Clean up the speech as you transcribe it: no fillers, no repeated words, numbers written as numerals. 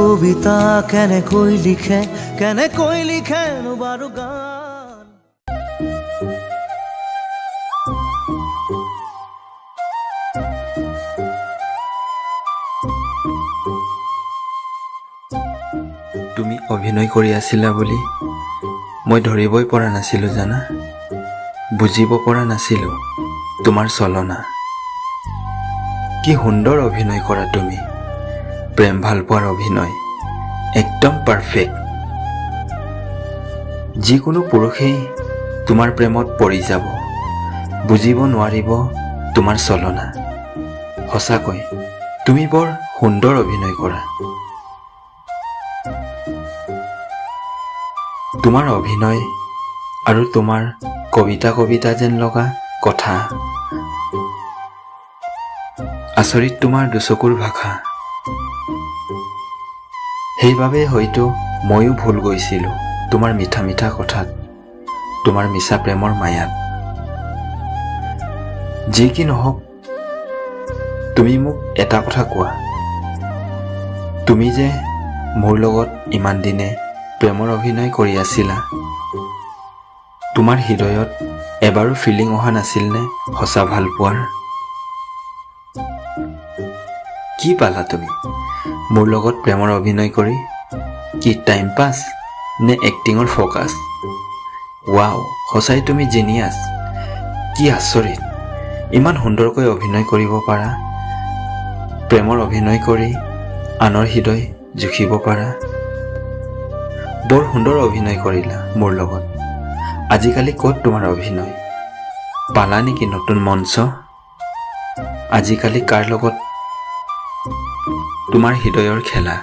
কবিতা কেনেকৈ লিখে বাৰু গান। তুমি অভিনয় কৰি আছিলা বুলি মই ধৰিবই পৰা নাছিলোঁ জানা, বুজিব পৰা নাছিলোঁ তোমাৰ চলনা। কি সুন্দৰ অভিনয় কৰা তুমি, প্ৰেম ভাল পোৱাৰ অভিনয় একদম পাৰফেক্ট। যিকোনো পুৰুষেই তোমাৰ প্ৰেমত পৰি যাব, বুজিব নোৱাৰিব তোমাৰ চলনা। সঁচাকৈ তুমি বৰ সুন্দৰ অভিনয় কৰা। তোমাৰ অভিনয় আৰু তোমাৰ কবিতা যেন লগা কথা, আচৰিত তোমাৰ দুচকুৰ ভাষা। সেইবাবে হয়তো ময়ো ভুল গৈছিলোঁ তোমাৰ মিঠা মিঠা কথাত, তোমাৰ মিছা প্ৰেমৰ মায়াত। যি কি নহওক, তুমি মোক এটা কথা কোৱা, তুমি যে মোৰ লগত ইমান দিনে প্ৰেমৰ অভিনয় কৰি আছিলা, তোমাৰ হৃদয়ত এবাৰো ফিলিং অহা নাছিলনে সঁচা ভাল পোৱাৰ? কি পালা তুমি মোৰ লগত প্ৰেমৰ অভিনয় কৰি? কি টাইম পাছ নে এক্টিঙৰ ফ'কাছ? ৱাও, সঁচাই তুমি জিনিয়াছ। কি আচৰিত, ইমান সুন্দৰকৈ অভিনয় কৰিব পাৰা, প্ৰেমৰ অভিনয় কৰি আনৰ হৃদয় জুখিব পাৰা। বৰ সুন্দৰ অভিনয় কৰিলা মোৰ লগত। আজিকালি ক'ত তোমাৰ অভিনয়? পালা নেকি নতুন মঞ্চ? আজিকালি কাৰ লগত তোমাৰ হৃদয়ৰ খেলা?